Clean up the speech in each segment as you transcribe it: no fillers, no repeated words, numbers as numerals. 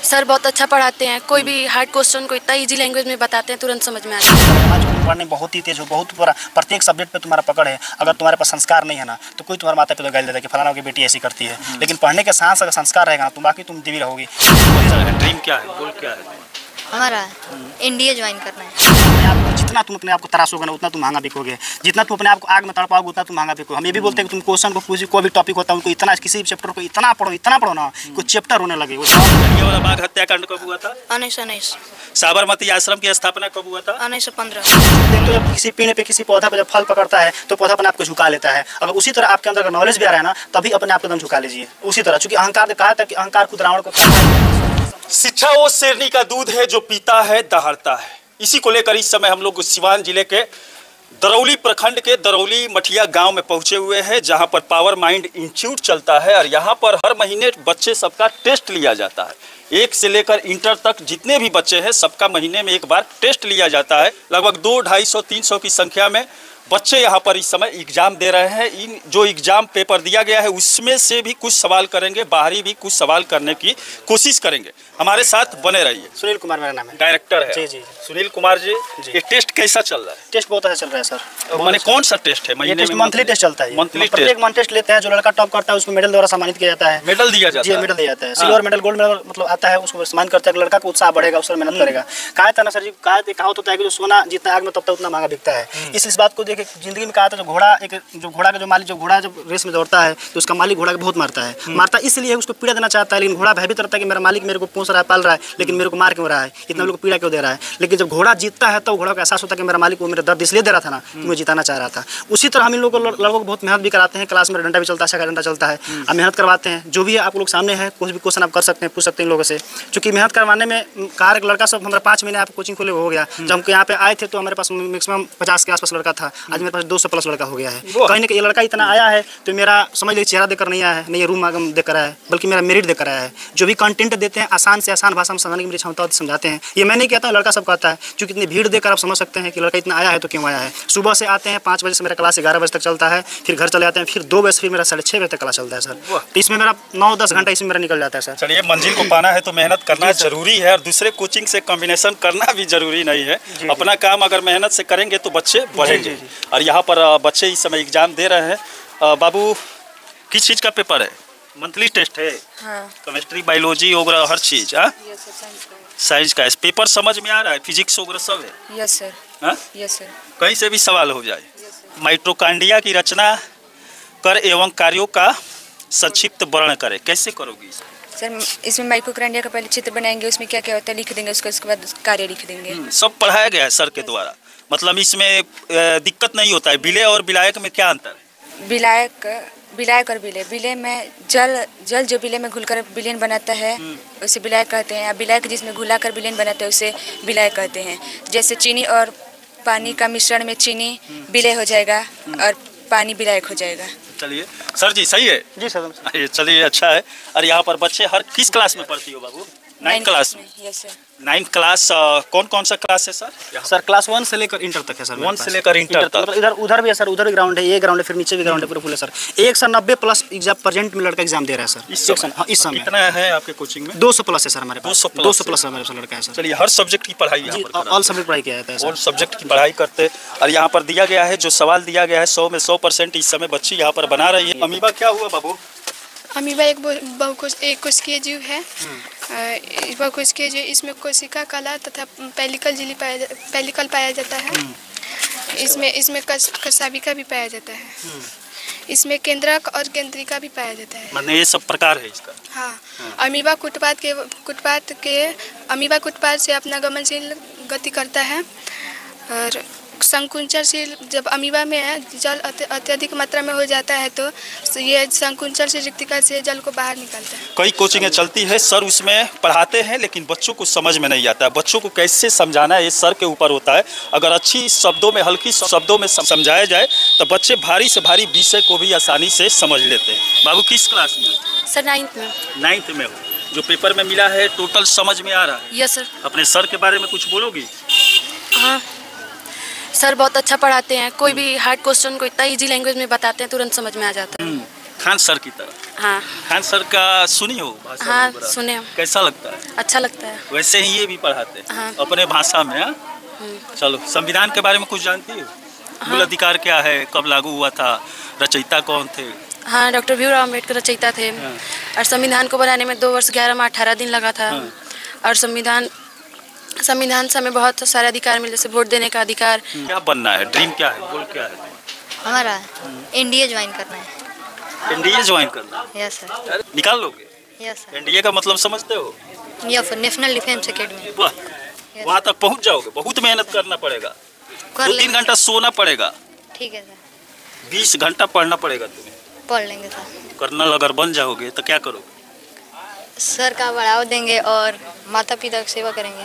Sir बहुत अच्छा पढ़ाते हैं, कोई भी हार्ड क्वेश्चन को इतना इजी लैंग्वेज में बताते हैं, तुरंत समझ में आता है। आज तुम पढ़ने बहुत ही तेज हो, बहुत प्रत्येक सब्जेक्ट पे तुम्हारा पकड़ है। अगर तुम्हारे पास संस्कार नहीं है ना तो कोई तुम्हारे माता पिता गाली देता है कि फलाना की बेटी ऐसी करती है, लेकिन पढ़ने के साथ अगर संस्कार रहेगा तो बाकी तुम दिव्य रहोगी। ड्रीम क्या है, गोल क्या है हमारा? इंडिया ज्वाइन करना है। जितना तुम अपने आप को तराशोगे ना उतना तुम महंगा बिकोगे, जितना तुम अपने आप को आग में तड़पाओगे उतना तुम महंगा बिकोगे। हम ये भी बोलते हैं कि तुम क्वेश्चन को कोई भी टॉपिक होता है उनको इतना किसी चैप्टर को इतना पढ़ो ना कुछ चैप्टर होने लगे। ये वाला बाघ हत्याकांड कब हुआ था? 1919। साबरमती आश्रम की स्थापना कब हुआ था? 1915। तो जब किसी पेड़ पे किसी पौधा पे जब फल पकड़ता है तो पौधा अपने आप को झुका लेता है। अगर उसी तरह आपके अंदर नॉलेज भी आ रहा है ना तभी अपने आप को झुका लीजिए उसी तरह, चूंकि अहंकार ने कहा था कि अहंकार खुद रावण को। शिक्षा वो शेरनी का दूध है जो पीता है दहाड़ता है। इसी को लेकर इस समय हम लोग सिवान जिले के दरौली प्रखंड के दरौली मठिया गांव में पहुंचे हुए हैं, जहां पर पावर माइंड इंस्टीट्यूट चलता है और यहां पर हर महीने बच्चे सबका टेस्ट लिया जाता है। 1 से लेकर इंटर तक जितने भी बच्चे हैं सबका महीने में एक बार टेस्ट लिया जाता है। लगभग 200, 250, 300 की संख्या में बच्चे यहाँ पर इस समय एग्जाम दे रहे हैं। इन जो एग्जाम पेपर दिया गया है उसमें से भी कुछ सवाल करेंगे, बाहरी भी कुछ सवाल करने की कोशिश करेंगे। हमारे साथ बने रहिए। सुनील कुमार मेरा नाम है, डायरेक्टर है। जी जी सुनील कुमार जी, ये टेस्ट कैसा चल रहा है? टेस्ट बहुत अच्छा चल रहा है सर। माने कौन सा टेस्ट है? ये टेस्ट मंथली टेस्ट चलता है। मंथली प्रत्येक मंथ टेस्ट लेते हैं, जो लड़का टॉप करता है उसको मेडल द्वारा सम्मानित किया जाता है। मेडल दिया जाता है? मेडल दिया जाता है। सिल्वर मेडल, गोल्ड मेडल मतलब आता है, उसको सम्मान करता है। लड़का को उत्साह बढ़ेगा, उससे मेहनत करेगा। कहा था ना सर जी, कहावत होता है कि जो सोना जितना आग में तपता है उतना महंगा बिकता है। इस बात को देखे जिंदगी में कहा था, जो घोड़ा का जो मालिक, जो घोड़ा जब रेस में दौड़ता है तो उसका मालिक घोड़ा को बहुत मारता है। मारता इसलिए उसको पीड़ा देना चाहता है, लेकिन घोड़ा भयभीत रहता है कि मेरा मालिक मेरे को पोस रहा है, पाल रहा है, लेकिन मेरे को मार क्यों रहा है, इतना लोग पीड़ा क्यों दे रहा है। लेकिन जब घोड़ा जीतता है तो घोड़ा को एहसास होता है कि मेरा मालिक वो मेरा दर्द इसलिए दे रहा था ना कि मैं जिताना चाह रहा था। उसी तरह हम इन लोगों को लड़कों को बहुत मेहनत भी कराते हैं। क्लास में डंडा भी चलता है, शाखा डंडा चलता है, अब मेहनत करवाते हैं। जो भी आप लोग सामने है, कोई भी क्वेश्चन आप कर सकते हैं, पूछ सकते हैं लोगों से। चूंकि मेहनत करवाने में कहा एक लड़का सब हमारा 5 महीने आप कोचिंग खोले हो गया। जब हम यहाँ पे आए थे तो हमारे पास मैक्सिमम 50 के आसपास लड़का था, आज मेरे पास 200 प्लस लड़का हो गया है। कहीं ना कहीं ये लड़का इतना आया है तो मेरा समझ लीजिए चेहरा देकर नहीं आया है, नहीं ये रूम आगम देकर आया है, बल्कि मेरा मेरिट देकर आया है। जो भी कंटेंट देते हैं आसान से आसान भाषा में समझाने की मेरी क्षमता होती समझाते हैं। ये मैं नहीं कहता हूँ, लड़का सब कहता है। क्योंकि इतनी भीड़ देकर आप समझ सकते हैं कि लड़का इतना आया है तो क्यों आया है। सुबह से आते हैं 5 बजे से मेरा क्लास 11 बजे तक चलता है, फिर घर चले जाते हैं, फिर 2 बजे से फिर मेरा 6:30 बजे तक क्लास चलता है सर। तो इसमें मेरा 9-10 घंटा इसमें मेरा निकल जाता है सर। चलिए, मंजिल को पाना है तो मेहनत करना जरूरी है और दूसरे कोचिंग से कॉम्बिनेशन करना भी जरूरी नहीं है। अपना काम अगर मेहनत से करेंगे तो बच्चे बढ़ेंगे। और यहाँ पर बच्चे इस समय एग्जाम दे रहे हैं। बाबू, किस चीज़ का पेपर है? मंथली टेस्ट है? हाँ। केमिस्ट्री, बायोलॉजी वगैरह हर चीज़? साइंस का पेपर समझ में आ रहा है? फिजिक्स वगैरह सब है? Yes sir. हाँ? Yes sir. कहीं से भी सवाल हो जाए। माइटोकॉन्ड्रिया की रचना कर एवं कार्यों का संक्षिप्त वर्णन करें, कैसे करोगी? सर इसमें माइटोकॉन्ड्रिया का पहले चित्र बनाएंगे, उसमें क्या क्या होता है लिख देंगे, उसके बाद कार्य लिख देंगे। सब पढ़ाया गया है सर के द्वारा, मतलब इसमें दिक्कत नहीं होता है। विलय और विलायक में क्या अंतर है? विलायक और विलय, विलय में जल जो विलय में घुलकर विलयन बनाता है उसे विलायक कहते हैं। विलायक जिसमें घुलाकर विलयन बनाता है उसे विलायक कहते हैं। जैसे चीनी और पानी का मिश्रण में चीनी विलय हो जाएगा और पानी विलायक हो जाएगा। चलिए सर जी, सही है जी सर। चलिए, अच्छा है। और यहाँ पर बच्चे हर किस क्लास में पढ़ती हो बाबू? 9th क्लास में? Yes sir. 9th class. कौन कौन सा क्लास है सर? सर क्लास 1 से लेकर इंटर तक है सर। 1 से लेकर इंटर तक। उधर भी है सर, उधर भी ग्राउंड है, ये ग्राउंड है, फिर नीचे भी ग्राउंड है, पूरा फुल है सर। 190 प्लस एग्जाम प्रेजेंट में लड़का एग्जाम दे रहा है सर इस समय। कितना है आपके कोचिंग में? 200 प्लस है सर हमारे पास। 200 प्लस हमारे पास लड़का है सर। चलिए, हर सब्जेक्ट की पढ़ाई ऑल सब्जेक्ट पढ़ाई किया जाता है। ऑल सब्जेक्ट की पढ़ाई करते। और यहाँ पर दिया गया है, जो सवाल दिया गया है 100 में 100% इस समय बच्ची यहाँ पर बना रही है। अमीबा क्या हुआ बाबू? अमीबा एक बहुकोशिकीय जीव है। बहुकोशिकीय जीव, इसमें कोशिका कला तथा पेलिकल पाया जाता है। इसमें कशाभिका भी पाया जाता है। इसमें केंद्रक और केंद्रिका भी पाया जाता है। मतलब ये सब प्रकार है इसका? हाँ। अमीबा अमीबा कुटपाद से अपना गमनशील गति करता है और संकुचनशील, जब अमीबा में जल अत्यधिक मात्रा में हो जाता है तो ये संकुचनशील रिक्तिका से जल को बाहर निकालता है। कई कोचिंगें चलती है सर, उसमें पढ़ाते हैं लेकिन बच्चों को समझ में नहीं आता है। बच्चों को कैसे समझाना है ये सर के ऊपर होता है। अगर अच्छी शब्दों में, हल्की शब्दों में समझाया जाए तो बच्चे भारी से भारी विषय को भी आसानी से समझ लेते हैं। बाबू किस क्लास में? सर 9th में। 9th में हो? जो पेपर में मिला है टोटल समझ में आ रहा है? Yes sir. अपने सर के बारे में कुछ बोलोगी? हाँ सर बहुत अच्छा पढ़ाते हैं, कोई भी हार्ड क्वेश्चन को इतना इजी लैंग्वेज में बताते हैं, तुरंत समझ में आ जाता है। खान सर की तरह। हाँ खान सर का सुनी हो भाषा? हाँ बड़ा? सुने हम। कैसा लगता है? अच्छा लगता है। वैसे ही ये भी पढ़ाते हैं हाँ। अपने भाषा में। हाँ? चलो, संविधान के बारे में कुछ जानती हो? मूल अधिकार क्या है, कब लागू हुआ था, रचयिता कौन थे? हाँ, डॉक्टर भीमराव अम्बेडकर रचयिता थे। हाँ। और संविधान को बनाने में 2 वर्ष 11 माह 18 दिन लगा था। हाँ। और संविधान से हमें बहुत सारे अधिकार मिले, जैसे वोट देने का अधिकार। क्या बनना है, ड्रीम क्या है, गोल क्या है? हमारा एनडीए ज्वाइन करना है। एनडीए ज्वाइन करना? Yes sir. अरे, निकाल लोगे? Yes sir. एनडीए का मतलब समझते हो? या फिर नेशनल डिफेंस एकेडमी। वाह, वहाँ तक पहुँच जाओगे। बहुत मेहनत करना पड़ेगा, कर 2-3 लेंगे। घंटा सोना पड़ेगा, ठीक है सर, 20 घंटा पढ़ना पड़ेगा तुम्हें। पढ़ लेंगे सर। कर्नल अगर बन जाओगे तो क्या करोगे? सर का बढ़ावा देंगे और माता पिता की सेवा करेंगे।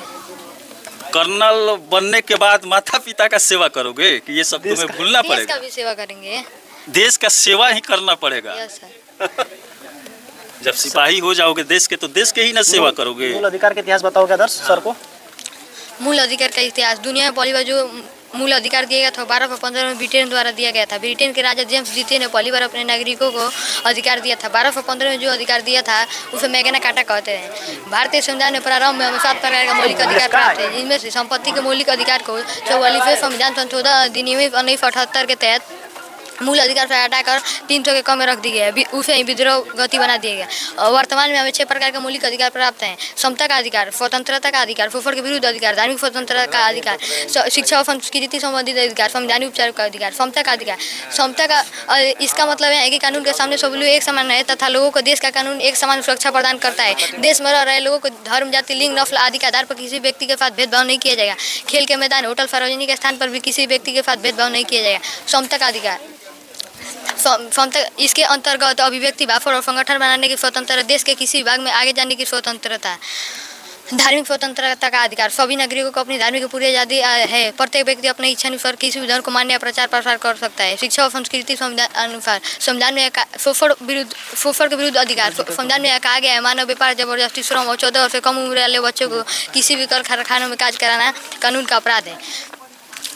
कर्नल बनने के बाद माता पिता का सेवा करोगे कि ये सब तुम्हें भूलना देश पड़ेगा? का भी सेवा करेंगे। देश का सेवा ही करना पड़ेगा। Yes sir. जब सिपाही हो जाओगे देश के, तो देश के ही ना सेवा करोगे। मूल अधिकार का इतिहास बताओगे आदर्श सर को? मूल अधिकार का इतिहास, दुनिया में पहली बार जो मूल अधिकार दिया गया था 1215 में ब्रिटेन द्वारा दिया गया था। ब्रिटेन के राजा जेम्स द्वितीय ने पहली बार अपने नागरिकों को अधिकार दिया था। 1215 में जो अधिकार दिया था उसे मैग्ना कार्टा कहते हैं। भारतीय संविधान में प्रारंभ में हमें 7 प्रकार का मौलिक अधिकार प्राप्त है, जिनमें से संपत्ति के मौलिक अधिकार को 44वें संविधान संशोधन अधिनियम 1978 के तहत मूल अधिकार से हटाकर 300 के कम में रख दी गई है। उसे ही विद्रोह गति बना दिया गया। और वर्तमान में हमें 6 प्रकार के मौलिक अधिकार प्राप्त हैं। समता का अधिकार, स्वतंत्रता का अधिकार, फूफड़ के विरुद्ध अधिकार, धार्मिक स्वतंत्रता का अधिकार, शिक्षा और संस्कृति संबंधित अधिकार, संवैधानिक उपचार का अधिकार, समता का अधिकार। समता का इसका मतलब है कि कानून के सामने सब लोग एक समान है तथा लोगों को देश का कानून एक समान सुरक्षा प्रदान करता है। देश में रह रहे लोगों को धर्म, जाति, लिंग, नस्ल आदि के आधार पर किसी व्यक्ति के साथ भेदभाव नहीं किया जाएगा। खेल के मैदान, होटल, सार्वजनिक स्थान पर भी किसी व्यक्ति के साथ भेदभाव नहीं किया जाएगा। समता का अधिकार, इसके अंतर्गत अभिव्यक्ति, भाषण और संगठन बनाने की स्वतंत्रता, देश के किसी विभाग में आगे जाने की स्वतंत्रता। धार्मिक स्वतंत्रता का अधिकार, सभी नागरिकों को अपनी धार्मिक पूरी आज़ादी है। प्रत्येक व्यक्ति अपने इच्छा अनुसार किसी भी धर्म को मान्य या प्रचार प्रसार कर सकता है। शिक्षा और संस्कृति संविधान अनुसार, संविधान में फूफड़ के विरुद्ध अधिकार, संविधान में कहा गया है मानव व्यापार, जबरदस्ती, श्रम और 14 वर्ष से कम उम्र वाले बच्चों को किसी भी कारखानों में कार्य कराना कानून का अपराध है।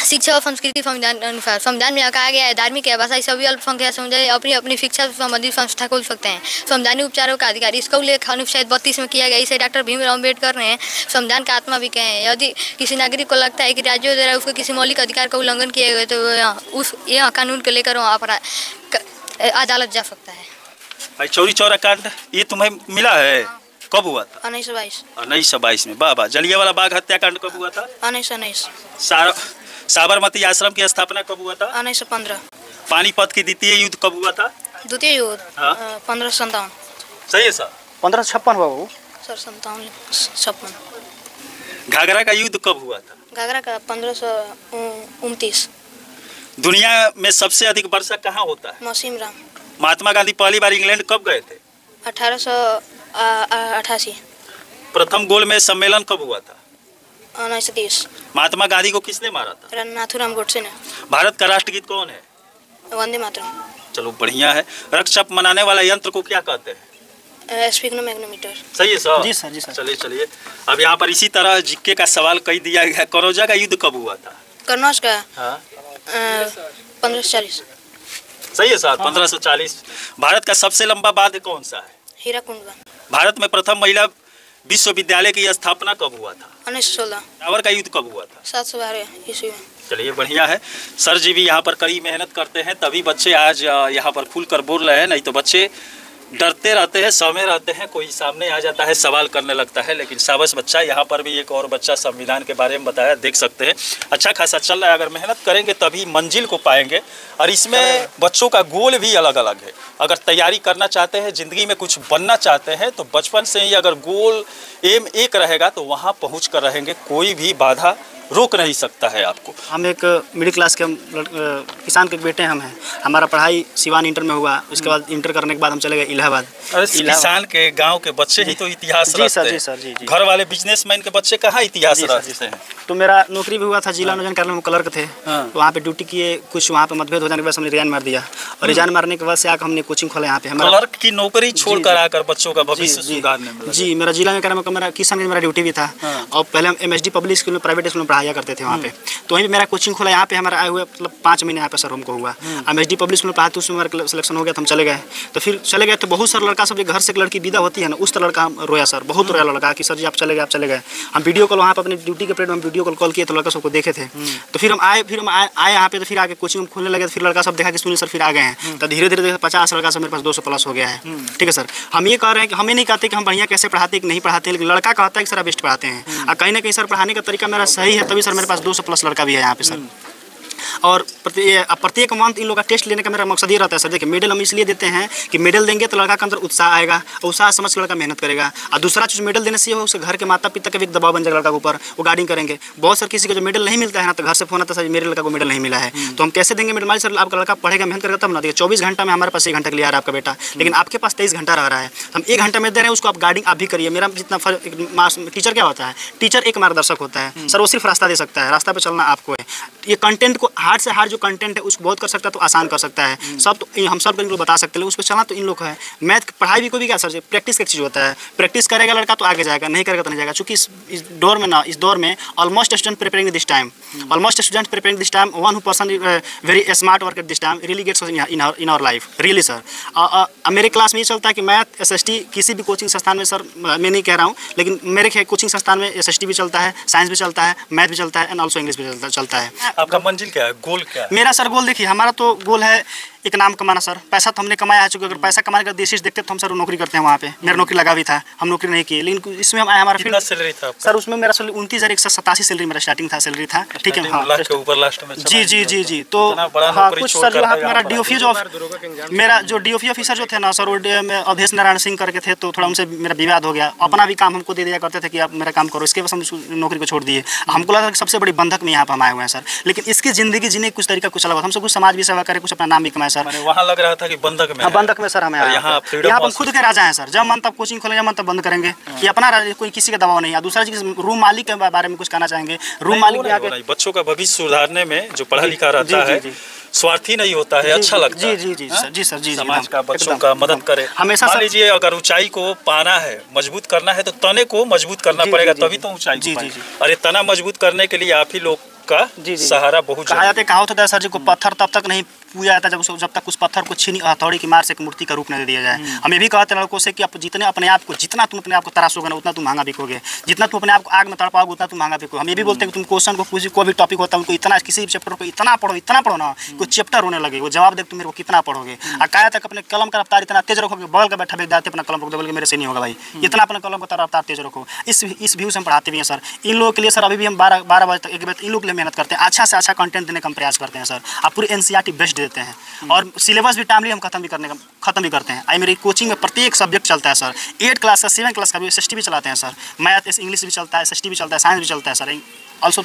शिक्षा और संस्कृति संविधान अनुसार, संविधान में कहा गया है धार्मिक या भाषाई सभी अल्पसंख्यक समुदाय अपनी अपनी शिक्षा से संबंधित संस्था खोल सकते हैं। संवैधानिक उपचारों का अधिकार, इसका उल्लेख अनुच्छेद 32 में किया गया। इसे डॉक्टर भीमराव अम्बेडकर ने संविधान का आत्मा भी कहे हैं। यदि किसी नागरिक को लगता है कि राज्यों द्वारा उसके किसी मौलिक अधिकार का उल्लंघन किया गया तो यह कानून को लेकर अदालत जा सकता है। भाई, चौरी चौरा कांड ये तुम्हें मिला है? कब हुआ था? 1922 में। वाह, जलियांवाला बाग हत्याकांड कब हुआ था? 1919। साबरमती आश्रम की स्थापना कब हुआ था? 1915। पानीपत की द्वितीय युद्ध कब हुआ था? द्वितीय युद्ध 1557। सही है सर? 1556 हुआ वो सर, 57। घाघरा का युद्ध कब हुआ था? घाघरा का 1529। दुनिया में सबसे अधिक वर्षा कहाँ होता है? मौसिम राम। महात्मा गांधी पहली बार इंग्लैंड कब गए थे? 1888। प्रथम गोलमेज सम्मेलन कब हुआ था? 1930। महात्मा गांधी को किसने मारा था? नाथूराम गोडसे ने। भारत का राष्ट्रगीत कौन है? वंदे मातरम। चलो, बढ़िया है। रक्षक मनाने वाला यंत्र को क्या कहते हैं? स्फिग्नोमैग्नेटोमीटर। सही है सर? जी सर, जी सर। चलिए। अब यहाँ पर इसी तरह जीके का सवाल कही दिया गया। कनौजा का युद्ध कब हुआ था? कन्नौज का हाँ? 1540। सही है सर, 1540। भारत का सबसे लंबा बांध कौन सा है? हीराकुंड बांध। भारत में प्रथम महिला विश्वविद्यालय की स्थापना कब हुआ था? 1916। टावर का युद्ध कब हुआ था? 712 ईस्वी में। चलिए, बढ़िया है। सर जी भी यहाँ पर कड़ी मेहनत करते हैं, तभी बच्चे आज यहाँ पर खुल कर बोल रहे हैं। नहीं तो बच्चे डरते रहते हैं, सहमे रहते हैं, कोई सामने आ जाता है सवाल करने लगता है। लेकिन शाबाश बच्चा, यहाँ पर भी एक और बच्चा संविधान के बारे में बताया, देख सकते हैं अच्छा खासा चल रहा है। अगर मेहनत करेंगे तभी मंजिल को पाएंगे। और इसमें बच्चों का गोल भी अलग अलग है। अगर तैयारी करना चाहते हैं, ज़िंदगी में कुछ बनना चाहते हैं, तो बचपन से ही अगर गोल एम एक रहेगा तो वहाँ पहुँच कर रहेंगे। कोई भी बाधा रोक नहीं सकता है आपको। हम एक मिडिल क्लास के किसान के बेटे हम हैं। हमारा पढ़ाई सिवान इंटर में हुआ। उसके बाद इंटर करने के बाद हम चले गए इलाहाबाद। किसान के गांव के बच्चे ही तो इतिहास जी रचते सर, हैं। जी सर, जी। घर वाले बिजनेसमैन के बच्चे कहाँ इतिहास रचते हैं? तो मेरा नौकरी भी हुआ था जिला नियोजन कार्यालय में, क्लर्क थे। हाँ। वहाँ पे ड्यूटी किए, कुछ वहाँ पे मतभेद हो जाने के बाद हमने रिजाइन मार दिया। और रिजाइन मारने के बाद से आकर हमने कोचिंग खोला यहाँ पे। हमारा क्लर्क की नौकरी छोड़कर आकर बच्चों का भविष्य सुधारने में। जी, मेरा जिला में मेरा किसान में मेरा ड्यूटी भी था। और पहले हम MSD पब्लिक स्कूल में, प्राइवेट स्कूल में पढ़ाते पढ़ाया करते थे वहाँ पे। तो वहीं पे मेरा कोचिंग खोला, यहाँ पे हमारा आए हुए मतलब 5 महीने यहाँ पे सर हमको हुआ। MSD पब्लिक स्कूल में पढ़ाते उसमें हमारा सिलेक्शन हो गया, तो हम चले गए। तो फिर चले गए तो बहुत सारा लड़का सब घर से एक लड़की विदा होती है ना, उस तरह लड़का हम रोया सर, बहुत रोया लड़का कि सर जी आप चले गए, आप चले गए। हम वीडियो कॉल वहाँ पर अपनी ड्यूटी के पीरियड में वीडियो कॉल किए तो लड़का सबको देखे थे। तो फिर हम आए यहाँ पे, तो फिर आगे कोचिंग खोलने लगे। तो फिर लड़का सब देखा कि सुनील सर फिर आ गए हैं, तो धीरे धीरे 50 लड़का सब मेरे पास 200 प्लस हो गया है। ठीक है सर, हम ये कह रहे हैं कि हमें नहीं कहते कि हम बढ़िया कैसे पढ़ाते कि नहीं पढ़ाते, लेकिन लड़का कहता है कि सर आप बेस्ट पढ़ाते हैं। और कहीं ना कहीं सर पढ़ाने का तरीका मेरा सही है, तभी सर मेरे पास 200 प्लस लड़का भी है यहाँ पे सर। और प्रत्येक मंथ इन लोग का टेस्ट लेने का मेरा मकसद ये रहता है सर। देखिए मेडल हम इसलिए देते हैं कि मेडल देंगे तो लड़का के अंदर उत्साह आएगा, उत्साह समझ के लड़का मेहनत करेगा। और दूसरा चीज़ मेडल देने से हो उसके घर के माता पिता का भी एक दबाव बन जाएगा लड़का के ऊपर, वो गार्डिंग करेंगे। बहुत सर किसी को जो मेडल नहीं मिलता है ना, तो घर से फोन आता है सर मेरे लड़का को मेडल नहीं मिला है, तो हम कैसे देंगे मेडल? सर आपका लड़का पढ़ेगा मेहनत करेगा तब ना। देखिए 24 घंटा में हमारे पास 1 घंटा के लिए आ रहा है आपका बेटा, लेकिन आपके पास 23 घंटा रह रहा है। हम 1 घंटा में दे रहे हैं उसको, आप गार्डिंग आप भी करिए। मेरा जितना टीचर क्या होता है, टीचर एक मार्गदर्शक होता है सर, वो सिर्फ रास्ता दे सकता है, रास्ता पे चलना आपको है। ये कंटेंट को हार्ड से हार्ड जो कंटेंट है उसको बहुत कर सकता है तो आसान कर सकता है सब, तो हम सब इन लोग बता सकते हैं, उस पर चलना तो इन लोग है। मैथ पढ़ाई भी कोई भी क्या सर, प्रैक्टिस का चीज़ होता है, प्रैक्टिस करेगा लड़का तो आगे जाएगा, नहीं करेगा तो नहीं जाएगा। चूँकि इस दौर में almost student preparing this time, almost student preparing this time, one who person very smart work at this time really gets in our life really sir. मेरे क्लास में ये चलता है कि मैथ SST किसी भी कोचिंग संस्थान में सर, मैं नहीं कह रहा हूँ, लेकिन मेरे कोचिंग संस्थान में SST भी चलता है, साइंस भी चलता है, मैथ भी चलता है एंड ऑल्सो इंग्लिश भी चलता है। आपका मंजिल क्या है, गोल क्या है? मेरा सर गोल देखिए, हमारा तो गोल है एक नाम कमाना सर। पैसा तो हमने कमाया है, चूँकि अगर पैसा कमाने का देश देखते तो हम सर नौकरी करते हैं वहाँ पे। मेरा नौकरी लगा भी था, हम नौकरी नहीं किए, लेकिन इसमें हमारा कितना सैलरी था सर? उसमें मेरा 29,187 सैलरी मेरा स्टार्टिंग था, सैलरी था। ठीक है, हाँ ऊपर लास्ट में जी। तो हाँ कुछ सर जो मेरा मेरा जो DOF ऑफिसर जो थे ना सर, वो अवधेश नारायण सिंह करके थे, तो थोड़ा उनसे मेरा विवाद हो गया। अपना भी काम हमको दे दिया करते थे कि आप मेरा काम करो, इसके बस हम नौकरी को छोड़ दिए। हमको लगा कि सबसे बड़ी बंधक में यहाँ पर हम आए हुए हैं सर, लेकिन इसकी ज़िंदगी जीने कुछ तरीका कुछ अलग, हमसे कुछ समाज भी सेवा करे, कुछ अपना नाम भी कमाए सर। वहाँ लग रहा था कि बंधक में, बंधक में सर हमें यहाँ हम खुद के राजा हैं सर। जब मन तब कोचिंग खोलेंगे, मन तब बंद करेंगे, ये अपना कोई किसी का दबाव नहीं है। दूसरा चीज़ रूम मालिक के बारे में कुछ कहना चाहेंगे? रूम मालिक बच्चों का भविष्य सुधारने में जो पढ़ा लिखा रहता है स्वार्थी नहीं होता है, अच्छा लगता है। जी सर, समाज का बच्चों का मदद करे हमेशा। मान लीजिए अगर ऊंचाई को पाना है, मजबूत करना है, तो तने को मजबूत करना पड़ेगा, तभी तो ऊंचाई को पाएंगे। और ये तना मजबूत करने के लिए आप ही लोग का सहारा बहुत कहा जाता है, कहावत होता है सर जी को, पत्थर तब तक नहीं पूजा जाता जब तक उस पत्थर को छीनी हथौड़ी की मार से एक मूर्ति का रूप नहीं दिया जाए। हम ये भी कहते हैं लड़कों से कि आप जितना अपने आप को तराशोगे ना, उतना तुम महंगा बिकोगे। जितना तुम अपने आप को आग में तड़पाओगे उतना तुम महंगा बिकोगे। हम ये भी बोलते हैं कि तुम क्वेश्चन को कोई भी टॉपिक होता है उनको इतना, किसी भी चैप्टर को इतना पढ़ो ना, कोई चैप्टर होने लगे, वो जवाब दे तुम मेरे को कितना पढ़ोगे। और कहा तक अपने कलम का रफ्तार इतना तेज रखोगे, बगल का बैठा व्यक्ति अपना कलम रोक दे, मेरे से नहीं होगा भाई, इतना अपने कलम का रफ्तार तेज रखो। इस व्यू से हम पढ़ाते भी हैं सर। इन लोगों के लिए सर अभी भी हम 12 बजे तक 1 बजे इन लोग के लिए मेहनत करते हैं, अच्छा से अच्छा कंटेंट देने का हम प्रयास करते हैं सर। आप पूरी NCERT बेस्ड देते हैं, और सिलेबस भी टाइमली हम खत्म भी करते हैं। मेरी कोचिंग में प्रत्येक सब्जेक्ट चलता है सर, 8 क्लास का 7 क्लास का भी SST भी चलाते हैं सर, मैथ इंग्लिश भी चलता है, SST भी चलता है, साइंस भी चलता है सर। ऑल्सो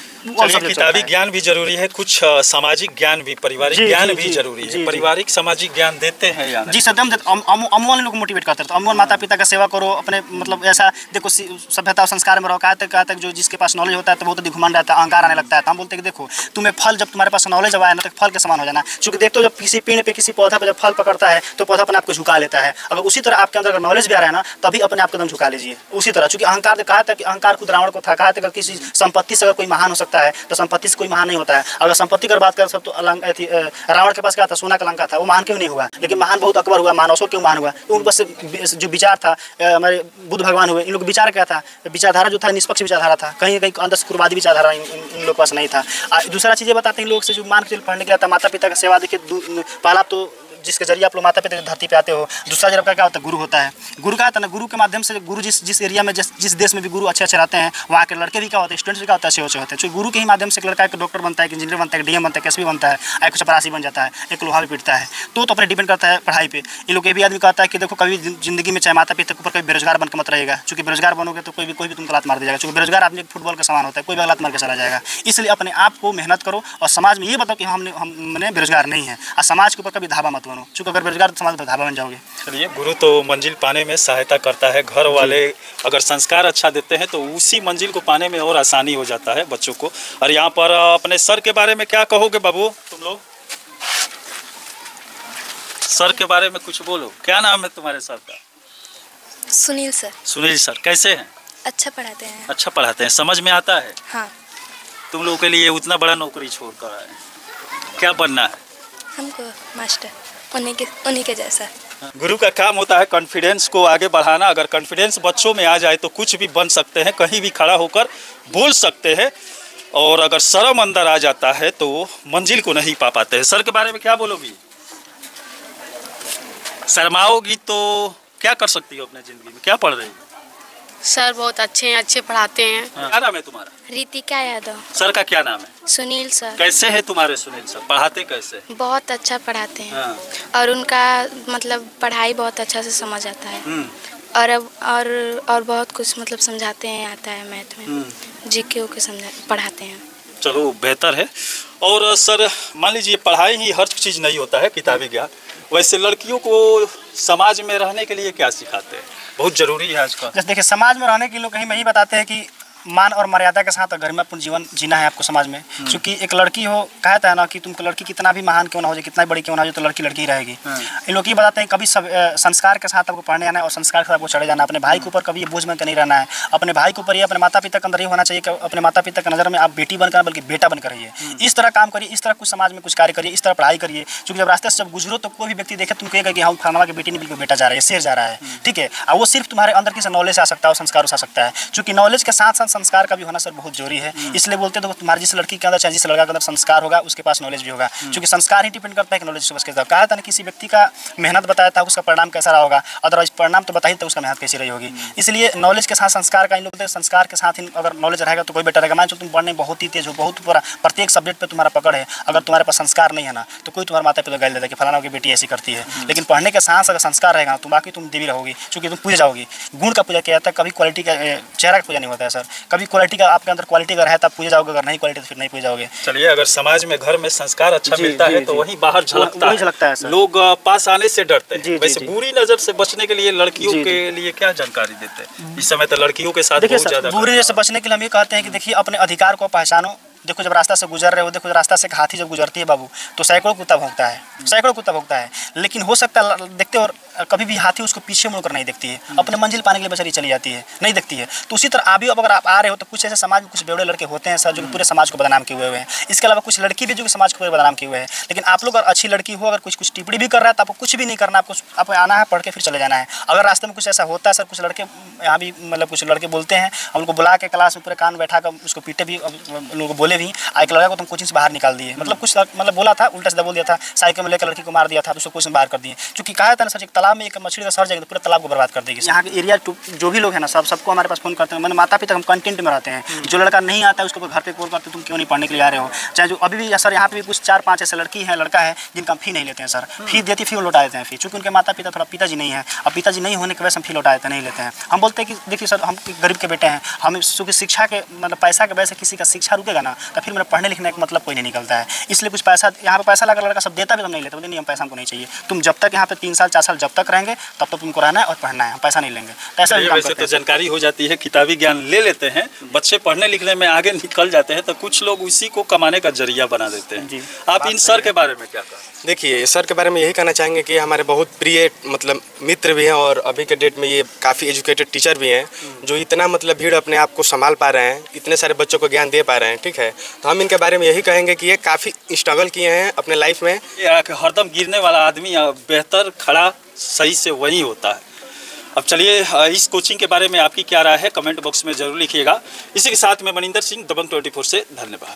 किताबी ज्ञान भी जरूरी है, कुछ सामाजिक ज्ञान भी, पारिवारिक ज्ञान भी जरूरी है। पारिवारिक सामाजिक ज्ञान देते हैं जी सर, अमूल लोग मोटिवेट करते हैं। तो अमूल माता पिता का सेवा करो, अपने मतलब ऐसा देखो सभ्यता और संस्कार में रहो। कहा तक जो जिसके पास नॉलेज होता है तो बहुत घुमंड रहता है, अहंकार आने लगता है। तो हम बोलते हैं कि देखो तुम्हें फल, जब तुम्हारे पास नॉलेज आया ना तो फल के समान हो जाना। क्योंकि देखते हो जब किसी पेड़ पे किसी पौधा पे जब फल पकड़ता है तो पौधा अपने आप को झुका लेता है। अगर उसी तरह आपके अंदर नॉलेज भी आ रहा है ना, तभी अपने आप को एकदम झुका लीजिए उसी तरह। चूंकि अहंकार, कहा था कि अहंकार खुद रावण को था। कहा था किसी संपत्ति से अगर कोई महान हो सकता है तो संपत्ति से कोई महान नहीं होता है। अगर संपत्ति की बात करें सब, तो रावण के पास क्या था, सोना का लंका था, वो महान क्यों नहीं हुआ? लेकिन महान बहुत अकबर हुआ, मानवों क्यों महान हुआ? तो उनके पास जो विचार था, हमारे बुद्ध भगवान हुए, इन लोग विचार क्या था, विचारधारा जो था निष्पक्ष विचारधारा था, कहीं कहीं अंदर कुर्बादी विचारधारा इन लोग पास नहीं था। दूसरा चीज़ें बताते हैं लोग से जो मान के पढ़ने के लिए आता, माता पिता का सेवा। देखिए पहला तो जिसके जरिए आप लोग माता पिता की धरती पे आते हो। दूसरा जब क्या होता है, गुरु होता है। गुरु का होता है ना, गुरु के माध्यम से गुरु जिस एरिया में जिस देश में भी गुरु अच्छे रहते हैं, वहाँ के लड़के भी क्या होते हैं, स्टूडेंट्स भी क्या होता है, अच्छे होते हैं। तो गुरु के ही माध्यम से एक लड़का एक डॉक्टर बनता है, इंजीनियर बनता है, DM बनता है, KSP बनता है, एक चपरासी बन जाता है, एक लोहा भी पीटता है। तो अपने डिपेंड करता है पढ़ाई पे। ये लोग ये भी आदमी कहता है कि देखो कभी जिंदगी में चाहे माता पिता के ऊपर कभी बेरोजगार बनकर मत रहेगा। चूँकि बेरोजगार बनोगे तो कोई भी तुमको लात मार देगा। चूँकि बेरोजगार आदमी फुटबॉल का समान होता है, कोई भी लात मार के चला जाएगा। इसलिए अपने आप को मेहनत करो और समाज में ये बताओ कि हमने बेरोजगार नहीं है, और समाज के ऊपर कभी धावा मत बनो। चूँकि अगर बेरोजगार समाज में धावा बन जाओगे। चलिए, गुरु तो मंजिल पाने में सहायता करता है। घर वाले अगर संस्कार अच्छा देते हैं तो उसी मंजिल को पाने में और आसानी हो जाता है बच्चों को। और यहाँ पर अपने सर के बारे में क्या कहोगे बाबू? तुम लोग सर के बारे में कुछ बोलो। क्या नाम है तुम्हारे सर का? सुनील सर। सुनील सर कैसे हैं? अच्छा पढ़ाते हैं। अच्छा पढ़ाते हैं, समझ में आता है? हाँ। तुम लोगों के लिए उतना बड़ा नौकरी छोड़कर आए, क्या बनना है? हमको मास्टर उन्हीं के जैसा। गुरु का काम होता है कॉन्फिडेंस को आगे बढ़ाना। अगर कॉन्फिडेंस बच्चों में आ जाए तो कुछ भी बन सकते हैं, कहीं भी खड़ा होकर बोल सकते हैं। और अगर शर्म अंदर आ जाता है तो मंजिल को नहीं पा पाते हैं। सर के बारे में क्या बोलोगी? शर्माओगी तो क्या कर सकती हो अपने जिंदगी में? क्या पढ़ रही हो? सर बहुत अच्छे हैं, अच्छे पढ़ाते हैं। क्या नाम है तुम्हारा? रितिका यादव। सर का क्या नाम है? सुनील सर। कैसे है तुम्हारे सुनील सर? पढ़ाते कैसे? बहुत अच्छा पढ़ाते हैं। हाँ। और उनका मतलब पढ़ाई बहुत अच्छा से समझ आता है। और बहुत कुछ मतलब समझाते हैं, आता है मैथ में, जीके के पढ़ाते हैं। चलो बेहतर है। और सर मान लीजिए पढ़ाई ही हर चीज़ नहीं होता है, किताबी ज्ञान, वैसे लड़कियों को समाज में रहने के लिए क्या सिखाते हैं? बहुत जरूरी है आजकल। जैसे देखिए, समाज में रहने के लोग कहीं यही बताते हैं कि मान और मर्यादा के साथ गरिमापूर्ण जीवन जीना है आपको समाज में। क्योंकि एक लड़की हो, कहता है ना कि तुमको लड़की कितना भी महान क्यों ना हो जाए, कितना भी बड़ी क्यों ना हो जाए, तो लड़की लड़की ही रहेगी। इन लोग ये बताते हैं कभी सब संस्कार के साथ आपको पढ़ने आना है और संस्कार के साथ आपको चढ़े जाना है। अपने भाई के ऊपर कभी बोझ बनकर नहीं रहना है। अपने भाई के ऊपर ये अपने माता पिता के अंदर ये होना चाहिए कि अपने माता पिता की नज़र में आप बेटी बनकर बल्कि बेटा बनकर रहिए। इस तरह काम करिए, इस तरह कुछ समाज में कुछ कार्य करिए, इस तरह पढ़ाई करिए। क्योंकि जब रास्ते से जब गुजरो तो कोई भी व्यक्ति देखे तुम कहेगा कि हाँ फलाना की बेटी नहीं बिल्कुल बेटा जा रहा है, शेर जा रहा है, ठीक है। और वो सिर्फ तुम्हारे अंदर की नॉलेज आ सकता है और संस्कार आ सकता है। क्योंकि नॉलेज के साथ साथ संस्कार का भी होना सर बहुत जरूरी है। इसलिए बोलते तो तुम्हारी जिस लड़की के अंदर चाहे जिस लड़का के अंदर संस्कार होगा उसके पास नॉलेज भी होगा। क्योंकि संस्कार ही डिपेंड करता है कि नॉलेज उसके साथ। कहा था ना किसी व्यक्ति का मेहनत बताया था उसका परिणाम कैसा रहा होगा, अदरवाइज परिणाम तो बता ही तो उसका मेहनत कैसी रही होगी। इसलिए नॉलेज के साथ संस्कार का इन लोग संस्कार के साथ ही अगर नॉलेज रहेगा तो कोई बेटर रहेगा। मान तुम पढ़ने बहुत ही तेज हो, बहुत पूरा प्रत्येक सब्जेक्ट पे तुम्हारा पकड़ है, अगर तुम्हारे पास संस्कार नहीं है ना तो कोई तुम्हारे माता पिता गाली देता है कि फलाना की बेटी ऐसी करती है। लेकिन पढ़ने के साथ अगर संस्कार रहेगा तो बाकी तुम देवी रहोगी, क्योंकि तुम पूजा जाओगी। गुण का पूजा किया जाता है, कभी क्वालिटी का चेहरा का पूजा नहीं होता है सर। कभी क्वालिटी का आपके अंदर क्वालिटी अगर है तब पूजा जाओगे, अगर नहीं क्वालिटी तो फिर नहीं पूजा जाओगे। चलिए, अगर समाज में घर में संस्कार अच्छा मिलता है तो वहीं बाहर झलकता है। लोग पास आने से डरते हैं। वैसे बुरी नजर से बचने के लिए लड़कियों के लिए क्या जानकारी देते हैं? इस समय तो लड़कियों के साथ बहुत ज्यादा बुरी नजर से बचने के लिए हम ये कहते हैं कि देखिए अपने अधिकार को पहचानो। देखो जब रास्ता से गुजर रहे हो, देखो रास्ता से एक हाथी जब गुजरती है बाबू तो सैकड़ों कुत्ता भौंकता है, सैकड़ों कुत्ता भौंकता है। लेकिन हो सकता है देखते और कभी भी हाथी उसको पीछे मुड़कर नहीं देखती है, अपने मंजिल पाने के लिए बेचारी चली जाती है, नहीं देखती है। तो उसी तरह अभी अब अगर आप आ रहे हो तो कुछ ऐसे समाज में कुछ बेवड़े लड़के होते हैं सर जो पूरे समाज को बदनाम किए हुए हैं। इसके अलावा कुछ लड़की भी जो समाज को बदनाम किए हुए हैं। लेकिन आप लोग अगर अच्छी लड़की हो, अगर कुछ टिप्पणी भी कर रहा है तो आपको कुछ भी नहीं करना, आपको आना है, पढ़ के फिर चले जाना है। अगर रास्ते में कुछ ऐसा होता है सर, कुछ लड़के यहाँ भी मतलब कुछ लड़के बोलते हैं, हम उनको बुला के क्लास में पूरे कान बैठा कर उसको पीटे भी, लोगों को बोले भी एक लड़का तुम कोचिंग से बाहर निकाल दिए, मतलब कुछ मतलब बोला था, उल्टा सीधा बोल दिया था, साइकिल में लेकर लड़की को मार दिया था, उसको कोचिंग बाहर कर दिए। क्योंकि कहा था ना सर, एक तालाब में एक मछली का सर जाएगी तो पूरे तालाब को बर्बाद कर देगी। यहाँ के एरिया जो भी लोग हैं ना सबको हमारे पास फोन करते हैं। मैंने माता पिता हम कंटेंट में रहते हैं, जो लड़का नहीं आता है उसको घर पे कॉल करते तुम क्यों नहीं पढ़ने के लिए आ रहे हो। चाहे जो अभी भी सर यहाँ पे भी कुछ 4-5 ऐसे लड़की है लड़का है जिनका फी नहीं लेते हैं सर, फी देती फी लौटा देते हैं फी, चूँकि उनके माता पिता थोड़ा पिताजी नहीं है, अब पिताजी नहीं होने की वजह से हम फी लौटा देते नहीं लेते हैं। हम बोलते हैं कि देखिए सर हम गरीब के बेटे हैं, हम चूँकि शिक्षा के मतलब पैसा के वजह से किसी का शिक्षा रुकेगा ना तो फिर मेरा पढ़ने लिखने का मतलब कोई नहीं निकलता है। इसलिए कुछ पैसा यहाँ पे पैसा लगा लड़का सब देता भी हम नहीं लेते, बोलते नहीं हम पैसा हमको नहीं चाहिए, तुम जब तक यहाँ पे 3 साल 4 साल जब तक रहेंगे तब तक तुमको रहना है और पढ़ना है, हम पैसा नहीं लेंगे। तो ऐसा वैसे तो जानकारी हो जाती है, किताबी ज्ञान ले लेते हैं, बच्चे पढ़ने लिखने में आगे निकल जाते हैं तो कुछ लोग उसी को कमाने का जरिया बना देते हैं। आप इन सर के बारे में क्या कहें? देखिए सर के बारे में यही कहना चाहेंगे कि हमारे बहुत प्रिय मतलब मित्र भी हैं और अभी के डेट में ये काफ़ी एजुकेटेड टीचर भी हैं जो इतना मतलब भीड़ अपने आप को संभाल पा रहे हैं, इतने सारे बच्चों को ज्ञान दे पा रहे हैं। ठीक है, तो हम इनके बारे में यही कहेंगे कि ये काफ़ी स्ट्रगल किए हैं अपने लाइफ में। हरदम गिरने वाला आदमी बेहतर खड़ा सही से वही होता है। अब चलिए, इस कोचिंग के बारे में आपकी क्या राय है कमेंट बॉक्स में जरूर लिखिएगा। इसी के साथ मैं मनिंदर सिंह, दबंग 24 से धन्यवाद।